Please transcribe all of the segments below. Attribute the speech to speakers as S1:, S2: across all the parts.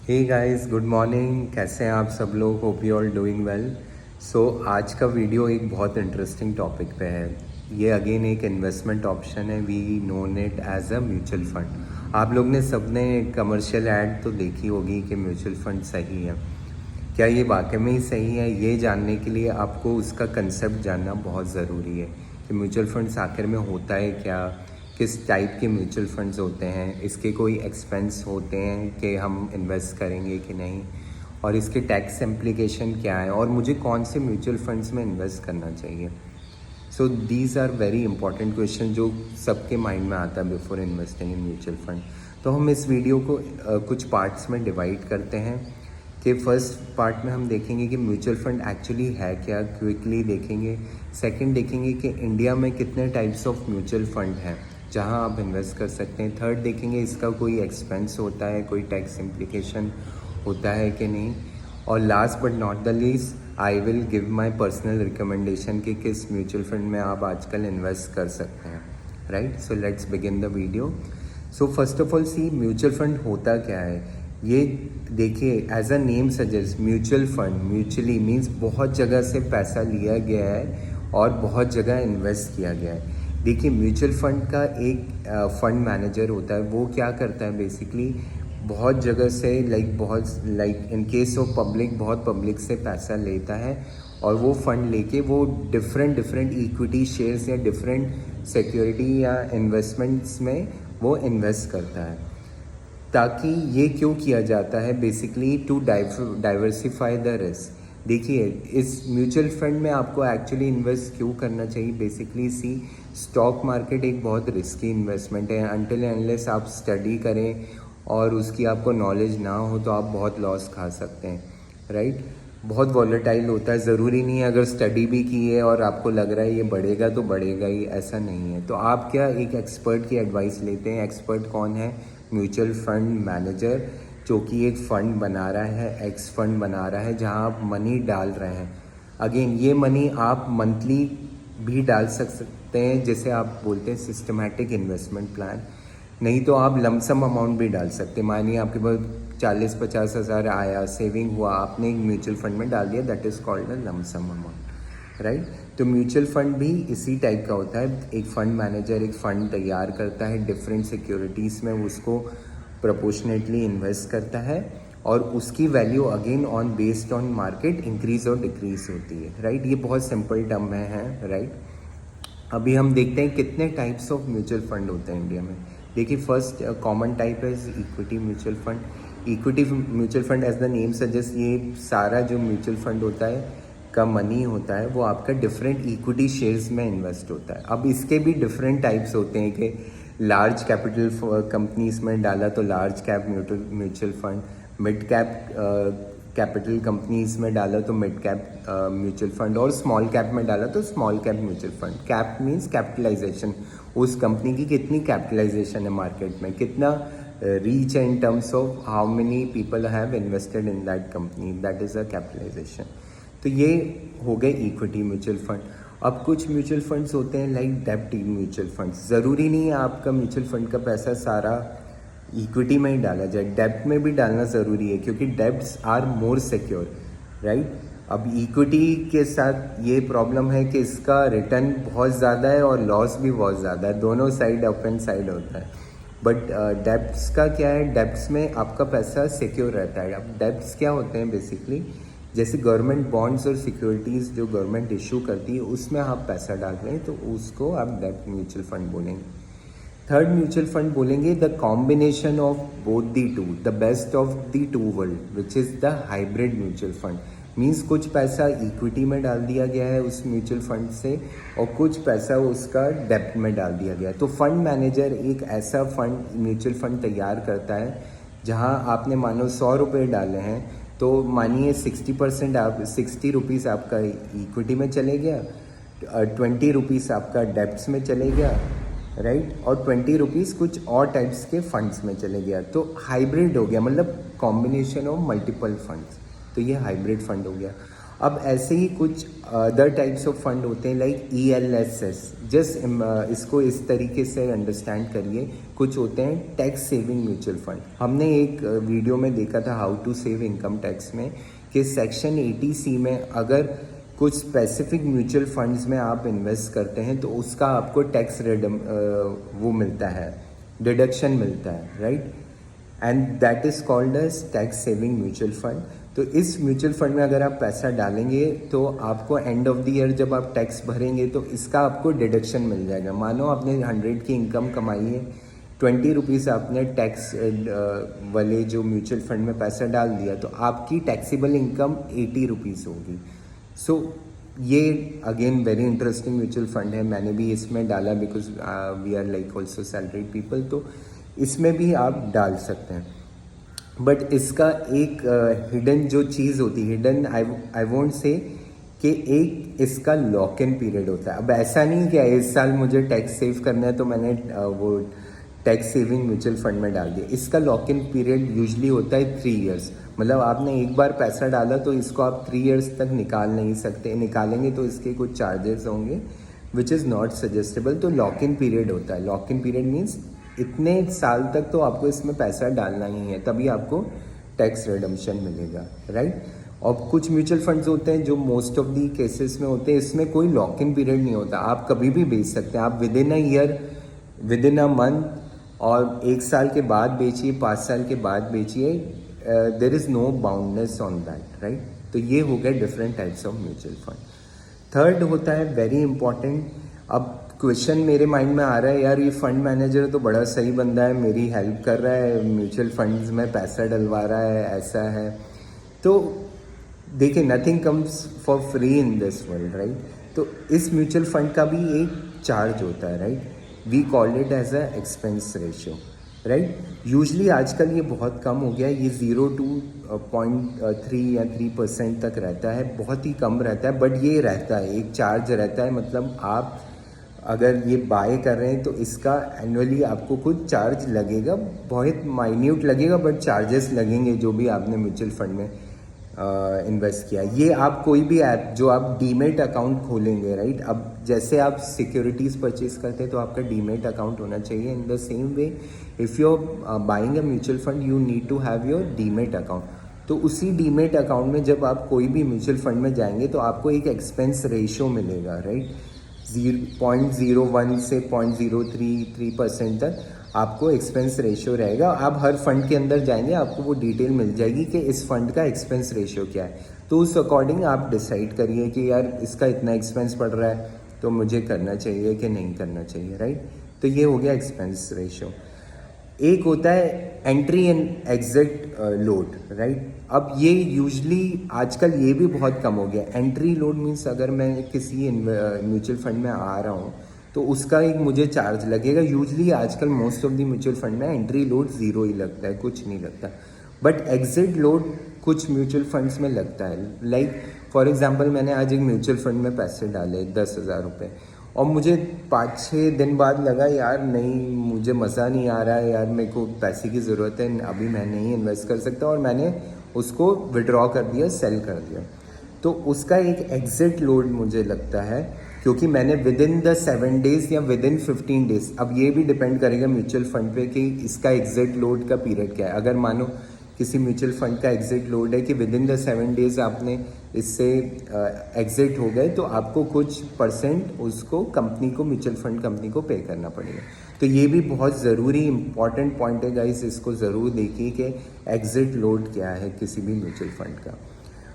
S1: Hey guys, good morning. कैसे हैं आप सब लोग? Hope you all doing well. So आज का वीडियो एक बहुत इंटरेस्टिंग टॉपिक पे है। ये अगेन एक इन्वेस्टमेंट ऑप्शन है। We known it as a mutual fund. आप लोग ने सबने कमर्शियल ऐड तो देखी होगी कि म्यूचुअल फंड सही है। क्या ये वाकई में ही सही है? ये जानने के लिए आपको उसका कंसेप्ट जानना बहुत ज़रूरी है कि म्यूचुअल फंड्स आखिर में होता है क्या, किस टाइप के म्यूचुअल फंड्स होते हैं, इसके कोई एक्सपेंस होते हैं कि हम इन्वेस्ट करेंगे कि नहीं, और इसके टैक्स इम्प्लीकेशन क्या है, और मुझे कौन से म्यूचुअल फंड्स में इन्वेस्ट करना चाहिए। So these are very important question जो सबके माइंड में आता है before investing in mutual fund. तो हम इस वीडियो को कुछ पार्ट्स में डिवाइड करते हैं कि फर्स्ट पार्ट में हम देखेंगे कि म्यूचुअल फंड एक्चुअली है क्या, क्विकली देखेंगे। सेकंड देखेंगे कि इंडिया में कितने टाइप्स ऑफ म्यूचुअल फंड हैं जहां आप इन्वेस्ट कर सकते हैं। थर्ड देखेंगे इसका कोई एक्सपेंस होता है, कोई टैक्स इम्प्लीकेशन होता है कि नहीं। और last but not the least I will give my personal recommendation कि किस म्यूचुअल फंड में आप आजकल इन्वेस्ट कर सकते हैं। Right, so let's begin the video. So first of all see, mutual fund होता क्या है। ये देखिए, as a name suggest, mutual fund, mutually means बहुत जगह से पैसा लिया गया है और बहुत जगह इन्वेस्ट किया गया है। देखिए, म्यूचुअल फंड का एक फंड मैनेजर होता है। वो क्या करता है बेसिकली, बहुत जगह से like in case of public, बहुत पब्लिक से पैसा लेता है और वो फंड लेके वो डिफरेंट डिफरेंट इक्विटी शेयर्स या डिफरेंट सिक्योरिटी या इन्वेस्टमेंट्स में वो इन्वेस्ट करता है। ताकि ये क्यों किया जाता है, basically to diversify the risk. देखिए, इस म्यूचुअल फंड में आपको एक्चुअली इन्वेस्ट क्यों करना चाहिए। बेसिकली सी, स्टॉक मार्केट एक बहुत रिस्की इन्वेस्टमेंट है। अनटिल अनलेस आप स्टडी करें और उसकी आपको नॉलेज ना हो तो आप बहुत लॉस खा सकते हैं। राइट, बहुत वॉलेटाइल होता है। ज़रूरी नहीं है अगर स्टडी भी की है और आपको लग रहा है ये बढ़ेगा तो बढ़ेगा ही, ऐसा नहीं है। तो आप क्या एक एक्सपर्ट की एडवाइस लेते हैं। एक्सपर्ट कौन है? म्यूचुअल फंड मैनेजर, जो कि एक फ़ंड बना रहा है, एक्स फंड बना रहा है जहां आप मनी डाल रहे हैं। अगेन, ये मनी आप मंथली भी डाल सकते हैं, जैसे आप बोलते हैं सिस्टमैटिक इन्वेस्टमेंट प्लान। नहीं तो आप लमसम अमाउंट भी डाल सकते हैं। मानिए आपके पास 40-50 हज़ार आया, सेविंग हुआ, आपने एक म्यूचुअल फंड में डाल दिया, that is called a lump sum amount. Right, तो म्यूचुअल फंड भी इसी टाइप का होता है। एक फ़ंड मैनेजर एक फ़ंड तैयार करता है, डिफरेंट सिक्योरिटीज़ में उसको प्रोपोर्शनेटली इन्वेस्ट करता है और उसकी value again on based on market increase और डिक्रीज होती है। राइट, ये बहुत सिंपल टर्म है। राइट, अभी हम देखते हैं कितने टाइप्स ऑफ म्यूचुअल फंड होते हैं इंडिया में। देखिए, फर्स्ट कॉमन टाइप है equity mutual fund. Equity mutual fund as the name suggest, ये सारा जो म्यूचुअल फंड होता है का मनी होता है वो आपका डिफरेंट इक्विटी शेयर्स में इन्वेस्ट होता है। अब इसके भी डिफरेंट टाइप्स होते हैं कि लार्ज कैपिटल कंपनीज में डाला तो large cap mutual fund, mid cap capital companies में डाला तो मिड कैप म्यूचुअल फंड, और स्मॉल कैप में डाला तो small cap mutual fund. Cap means capitalization, उस कंपनी की कितनी कैपिटलाइजेशन है मार्केट में, कितना रीच है in terms of how many people have invested in that company, that is a capitalization. तो ये हो गए इक्विटी म्यूचुअल फंड। अब कुछ म्यूचुअल फंड्स होते हैं लाइक डेब्ट म्यूचुअल फंड्स। ज़रूरी नहीं है आपका म्यूचुअल फंड का पैसा सारा इक्विटी में ही डाला जाए, डेब्ट में भी डालना ज़रूरी है क्योंकि debts are more secure. Right, अब इक्विटी के साथ ये प्रॉब्लम है कि इसका रिटर्न बहुत ज़्यादा है और लॉस भी बहुत ज़्यादा है, दोनों साइड अप एंड साइड होता है। बट डेब्ट्स का क्या है, डेब्ट्स में आपका पैसा सिक्योर रहता है। अब डेब्ट्स क्या होते हैं बेसिकली, जैसे गवर्नमेंट बॉन्ड्स और सिक्योरिटीज़ जो गवर्नमेंट इशू करती है उसमें आप पैसा डाल रहे हैं तो उसको आप डेब्ट म्यूचुअल फंड बोलेंगे। थर्ड म्यूचुअल फंड बोलेंगे the combination of both the two, the best of the two world, which is the hybrid mutual fund. Means कुछ पैसा इक्विटी में डाल दिया गया है उस म्यूचुअल फंड से और कुछ पैसा उसका डेब्ट में डाल दिया गया है। तो फंड मैनेजर एक ऐसा फंड म्यूचुअल फंड तैयार करता है जहां आपने मानो 100 रुपये डाले हैं तो मानिए 60% आप 60 रुपीज़ आपका इक्विटी में चले गया, 20 रुपीज़ आपका डेब्ट्स में चले गया, राइट, और 20 रुपीज़ कुछ और टाइप्स के फंड्स में चले गया। तो हाइब्रिड हो गया, मतलब कॉम्बिनेशन ऑफ मल्टीपल फंड्स। तो ये हाइब्रिड फंड हो गया। अब ऐसे ही कुछ अदर टाइप्स ऑफ फंड होते हैं लाइक ELSS। जस्ट इसको इस तरीके से अंडरस्टैंड करिए, कुछ होते हैं टैक्स सेविंग म्यूचुअल फंड। हमने एक वीडियो में देखा था how to save income tax में कि सेक्शन 80C में अगर कुछ स्पेसिफिक म्यूचुअल फंड्स में आप इन्वेस्ट करते हैं तो उसका आपको टैक्स वो मिलता है, डिडक्शन मिलता है, right. And that is called as tax saving mutual fund. तो इस म्यूचुअल फंड में अगर आप पैसा डालेंगे तो आपको एंड ऑफ द ईयर जब आप टैक्स भरेंगे तो इसका आपको डिडक्शन मिल जाएगा। मानो आपने 100 की इनकम कमाई है, 20 रुपीज़ आपने टैक्स वाले जो म्यूचुअल फंड में पैसा डाल दिया तो आपकी टैक्सीबल इनकम 80 रुपीज़ होगी। सो ये again very interesting mutual fund है, मैंने भी इसमें डाला because we are like also salaried people, तो इसमें भी आप डाल सकते हैं। बट इसका एक हिडन जो चीज़ होती है, हिडन आई वोंट से कि एक इसका लॉक इन पीरियड होता है। अब ऐसा नहीं कि इस साल मुझे टैक्स सेव करना है तो मैंने वो टैक्स सेविंग म्यूचुअल फंड में डाल दिया। इसका लॉक इन पीरियड यूजली होता है 3 इयर्स। मतलब आपने एक बार पैसा डाला तो इसको आप 3 इयर्स तक निकाल नहीं सकते, निकालेंगे तो इसके कुछ चार्जेस होंगे विच इज़ नॉट सजेस्टेबल। तो लॉक इन पीरियड होता है। लॉक इन पीरियड मीन्स इतने साल तक तो आपको इसमें पैसा डालना ही है, तभी आपको टैक्स रिडम्पशन मिलेगा, राइट। और कुछ म्यूचुअल फंड्स होते हैं जो मोस्ट ऑफ दी केसेस में होते हैं, इसमें कोई लॉक इन पीरियड नहीं होता, आप कभी भी बेच सकते हैं। आप with in a year, with in a month, और 1 साल के बाद बेचिए, 5 साल के बाद बेचिए, there is no boundness on that, right. तो ये हो गए different types of mutual fund. Third होता है वेरी इंपॉर्टेंट। अब क्वेश्चन मेरे माइंड में आ रहा है, यार ये फंड मैनेजर तो बड़ा सही बंदा है, मेरी हेल्प कर रहा है, म्यूचुअल फंड्स में पैसा डलवा रहा है, ऐसा है। तो देखिए, nothing comes for free in this world, right. तो इस म्यूचुअल फंड का भी एक चार्ज होता है, right. We called it as a expense ratio, right. Usually आजकल ये बहुत कम हो गया है, ये 0 to 0.3 या 3% तक रहता है, बहुत ही कम रहता है, बट ये रहता है, एक चार्ज रहता है। मतलब आप अगर ये बाय कर रहे हैं तो इसका एनुअली आपको कुछ चार्ज लगेगा, बहुत माइन्यूट लगेगा, बट चार्जेस लगेंगे जो भी आपने म्यूचुअल फंड में इन्वेस्ट किया। ये आप कोई भी ऐप जो आप डीमेट अकाउंट खोलेंगे, राइट। अब जैसे आप सिक्योरिटीज़ परचेज करते हैं तो आपका डीमेट अकाउंट होना चाहिए। In the same way if you are buying a mutual fund you need to have your demat account. तो उसी डीमेट अकाउंट में जब आप कोई भी म्यूचुअल फंड में जाएंगे तो आपको एक एक्सपेंस रेशियो मिलेगा, राइट। 0.01 से 0.033% तक आपको एक्सपेंस रेशियो रहेगा। आप हर फंड के अंदर जाएंगे, आपको वो डिटेल मिल जाएगी कि इस फंड का एक्सपेंस रेशियो क्या है। तो उस अकॉर्डिंग आप डिसाइड करिए कि यार इसका इतना एक्सपेंस पड़ रहा है तो मुझे करना चाहिए कि नहीं करना चाहिए, राइट। तो ये हो गया एक्सपेंस रेशियो। एक होता है entry and exit load, right. अब ये यूजली आजकल ये भी बहुत कम हो गया। एंट्री लोड मीन्स अगर मैं किसी म्यूचुअल फंड में आ रहा हूँ तो उसका एक मुझे चार्ज लगेगा। यूजली आजकल most of the mutual fund में एंट्री लोड 0 ही लगता है, कुछ नहीं लगता। बट एग्जिट लोड कुछ म्यूचुअल फंड्स में लगता है। लाइक फॉर एग्जांपल मैंने आज एक म्यूचुअल फंड में पैसे डाले 10,000 रुपये, और मुझे 5-6 दिन बाद लगा यार नहीं, मुझे मज़ा नहीं आ रहा है, यार मेरे को पैसे की ज़रूरत है, अभी मैं नहीं इन्वेस्ट कर सकता, और मैंने उसको विड्रॉ कर दिया, सेल कर दिया। तो उसका एक एग्जिट लोड मुझे लगता है, क्योंकि मैंने विद इन द 7 डेज या विद इन 15 डेज, अब ये भी डिपेंड करेगा म्यूचुअल फंड पे कि इसका एग्जिट लोड का पीरियड क्या है। अगर मानो किसी म्यूचुअल फंड का एग्जिट लोड है कि विद इन द 7 डेज आपने इससे एग्जिट हो गए तो आपको कुछ % उसको कंपनी को, म्यूचुअल फंड कंपनी को पे करना पड़ेगा। तो ये भी बहुत ज़रूरी इंपॉर्टेंट पॉइंट है गाइस, इसको ज़रूर देखिए कि एग्जिट लोड क्या है किसी भी म्यूचुअल फंड का।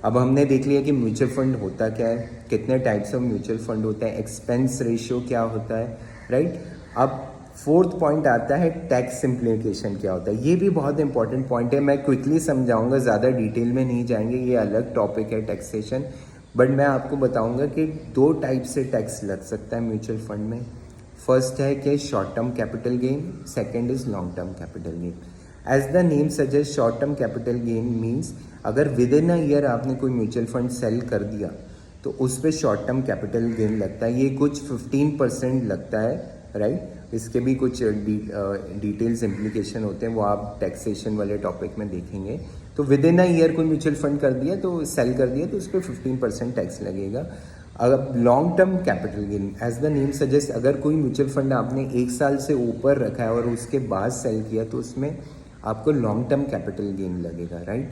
S1: अब हमने देख लिया कि म्यूचुअल फंड होता क्या है, कितने टाइप्स ऑफ म्यूचुअल फंड होते हैं, एक्सपेंस रेशियो क्या होता है, राइट। अब 4th पॉइंट आता है टैक्स इम्प्लीकेशन क्या होता है। ये भी बहुत इंपॉर्टेंट पॉइंट है, मैं क्विकली समझाऊंगा, ज़्यादा डिटेल में नहीं जाएंगे, ये अलग टॉपिक है टैक्सेशन। बट मैं आपको बताऊंगा कि 2 टाइप से टैक्स लग सकता है म्यूचुअल फंड में। फर्स्ट है कि short term capital gain, second is long term capital gain. As the name suggest, short term capital gain means अगर विद इन अ ईयर आपने कोई म्यूचुअल फंड सेल कर दिया तो उस पर शॉर्ट टर्म कैपिटल गेन लगता है। ये कुछ 15% लगता है, राइट। इसके भी कुछ डिटेल्स इम्प्लीकेशन होते हैं, वो आप टैक्सेशन वाले टॉपिक में देखेंगे। तो विद इन अ ईयर कोई म्यूचुअल फंड कर दिया तो सेल कर दिया तो उस पर 15% टैक्स लगेगा। अगर long term capital gain, as the name suggest, अगर कोई म्यूचुअल फंड आपने 1 साल से ऊपर रखा है और उसके बाद सेल किया तो उसमें आपको लॉन्ग टर्म कैपिटल गेन लगेगा, राइट।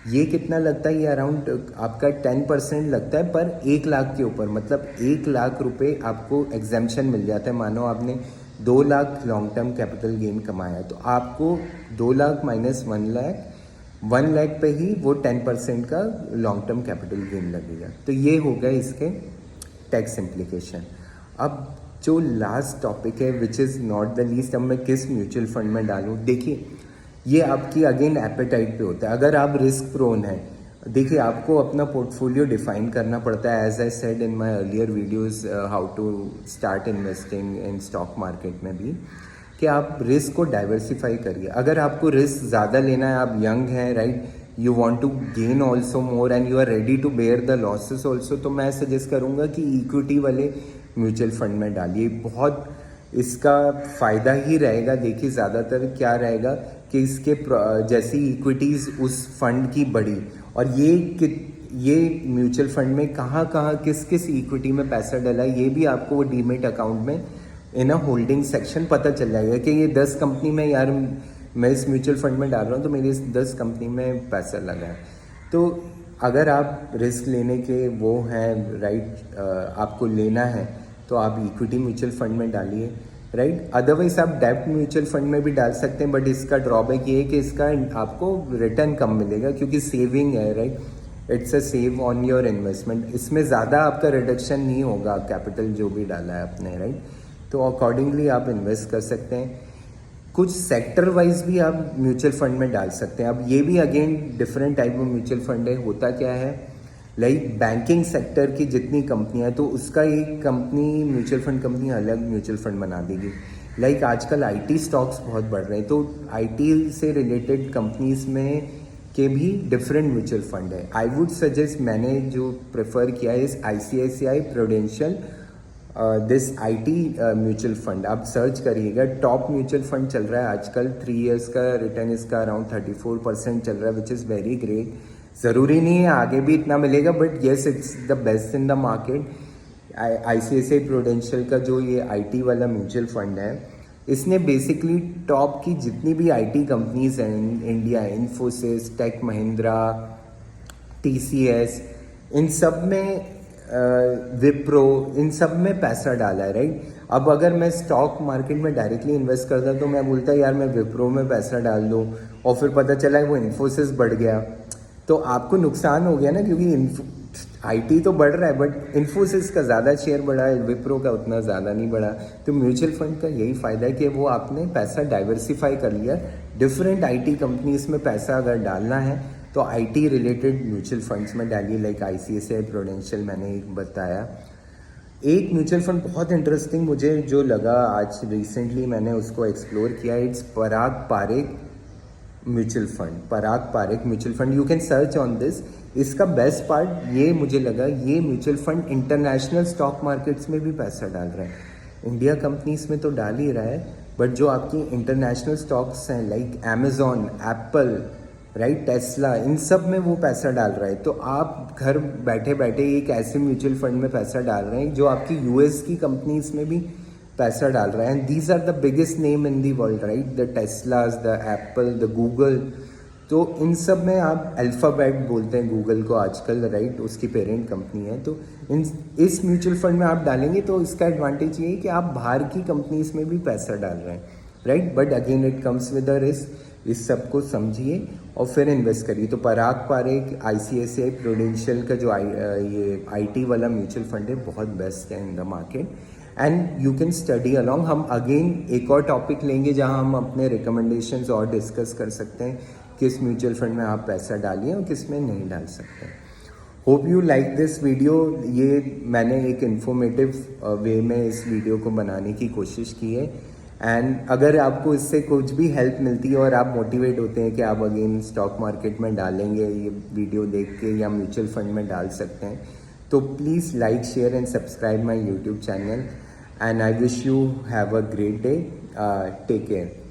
S1: ये कितना लगता है? ये अराउंड आपका 10% लगता है पर 1 लाख के ऊपर, मतलब 1 लाख रुपए आपको एग्जेम्पशन मिल जाता है। मानो आपने 2 lakh long term capital gain कमाया तो आपको 2 लाख माइनस 1 लाख पे ही वो 10% का लॉन्ग टर्म कैपिटल गेन लगेगा। तो ये हो गए इसके टैक्स इम्प्लीकेशन। अब जो लास्ट टॉपिक है which is not the least, अब मैं किस म्यूचुअल फंड में डालूँ। देखिए ये आपकी अगेन एपेटाइट पे होता है। अगर आप रिस्क प्रोन है, देखिए आपको अपना पोर्टफोलियो डिफाइन करना पड़ता है। As I said in my earlier videos how to start investing in stock market में भी, कि आप रिस्क को डाइवर्सिफाई करिए। अगर आपको रिस्क ज़्यादा लेना है, आप यंग हैं, right, you want to gain also more and you are ready to bear the losses also, तो मैं सजेस्ट करूँगा कि इक्विटी वाले म्यूचुअल फंड में डालिए। बहुत इसका फ़ायदा ही रहेगा। देखिए ज़्यादातर क्या रहेगा कि इसके जैसी इक्विटीज़ उस फंड की बढ़ी और ये म्यूचुअल फंड में कहाँ कहाँ किस किस इक्विटी में पैसा डला, ये भी आपको वो डीमेट अकाउंट में इन अ होल्डिंग सेक्शन पता चल जाएगा कि ये 10 कंपनी में, यार मैं इस म्यूचुअल फंड में डाल रहा हूँ तो मेरी इस 10 कंपनी में पैसा लगा है। तो अगर आप रिस्क लेने के वो हैं, राइट, आपको लेना है तो आप इक्विटी म्यूचुअल फंड में डालिए, राइट। अदरवाइज आप डेब्ट म्यूचुअल फंड में भी डाल सकते हैं, बट इसका ड्रॉबैक ये है कि इसका आपको रिटर्न कम मिलेगा क्योंकि सेविंग है, right, it's a save on your investment. इसमें ज़्यादा आपका रिडक्शन नहीं होगा कैपिटल जो भी डाला है आपने, राइट। तो अकॉर्डिंगली आप इन्वेस्ट कर सकते हैं। कुछ सेक्टर वाइज भी आप म्यूचुअल फंड में डाल सकते हैं। अब ये भी again different type of mutual fund है। होता क्या है, लाइक बैंकिंग सेक्टर की जितनी कंपनियां, तो उसका एक कंपनी म्यूचुअल फंड कंपनी अलग म्यूचुअल फंड बना देगी। लाइक आजकल आईटी स्टॉक्स बहुत बढ़ रहे हैं, तो आईटी से रिलेटेड कंपनीज में के भी डिफरेंट म्यूचुअल फंड है। आई वुड सजेस्ट, मैंने जो प्रेफर किया है इस ICICI prudential this IT mutual fund. आप सर्च करिएगा, टॉप म्यूचुअल फंड चल रहा है आजकल। 3 years का रिटर्न इसका अराउंड 34% चल रहा है, विच इज़ वेरी ग्रेट। ज़रूरी नहीं है आगे भी इतना मिलेगा, but yes it's the best in the market. ICICI prudential का जो ये IT वाला म्यूचुअल फंड है, इसने बेसिकली टॉप की जितनी भी IT कंपनीज हैं India, Infosys, tech Mahindra, TCS, इन सब में विप्रो, इन सब में पैसा डाला है, राइट। अब अगर मैं स्टॉक मार्केट में डायरेक्टली इन्वेस्ट करता तो मैं बोलता यार मैं विप्रो में पैसा डाल दूँ और फिर पता चला वो इन्फोसिस बढ़ गया, तो आपको नुकसान हो गया ना, क्योंकि IT तो बढ़ रहा है बट इन्फोसिस का ज़्यादा शेयर बढ़ा है, विप्रो का उतना ज़्यादा नहीं बढ़ा। तो म्यूचुअल फंड का यही फ़ायदा है कि वो आपने पैसा डाइवर्सिफाई कर लिया। डिफरेंट IT कंपनीज में पैसा अगर डालना है तो IT रिलेटेड म्यूचुअल फंड्स में डालिए, लाइक ICICI प्रूडेंशियल मैंने एक बताया। एक म्यूचुअल फंड बहुत इंटरेस्टिंग मुझे जो लगा, आज रिसेंटली मैंने उसको एक्सप्लोर किया, it's Parag Parekh mutual fund. Parag Parekh mutual fund, you can search on this. इसका बेस्ट पार्ट ये मुझे लगा, ये mutual fund international stock markets में भी पैसा डाल रहा है। इंडिया कंपनीज में तो डाल ही रहा है, बट जो आपकी इंटरनेशनल स्टॉक्स हैं like Amazon, Apple, right, Tesla, इन सब में वो पैसा डाल रहा है। तो आप घर बैठे बैठे एक ऐसे म्यूचुअल फंड में पैसा डाल रहे हैं जो आपकी US की कंपनीज में भी पैसा डाल रहा है। And these are the biggest name in the world, right, the Teslas, the Apple, the Google. तो इन सब में आप अल्फ़ाबेट बोलते हैं गूगल को आजकल, राइट, उसकी पेरेंट कंपनी है। तो इस म्यूचुअल फंड में आप डालेंगे तो इसका एडवांटेज ये है कि आप बाहर की कंपनीज में भी पैसा डाल रहे हैं, right, but again it comes with a risk. इस सब को समझिए और फिर इन्वेस्ट करिए। तो पराग पारेख ICICI प्रूडेंशियल का जो ये IT वाला म्यूचुअल फंड है बहुत बेस्ट है in the market, and you can study along. हम अगेन एक और टॉपिक लेंगे जहां हम अपने रिकमेंडेशंस और डिस्कस कर सकते हैं, किस म्यूचुअल फंड में आप पैसा डालिए और किस में नहीं डाल सकते। Hope you like this video. ये मैंने एक इन्फॉर्मेटिव वे में इस वीडियो को बनाने की कोशिश की है, एंड अगर आपको इससे कुछ भी हेल्प मिलती है और आप मोटिवेट होते हैं कि आप अगेन स्टॉक मार्केट में डालेंगे ये वीडियो देख के या म्यूचुअल फंड में डाल सकते हैं, तो please like, share and subscribe my YouTube channel. and I wish you have a great day. Take care.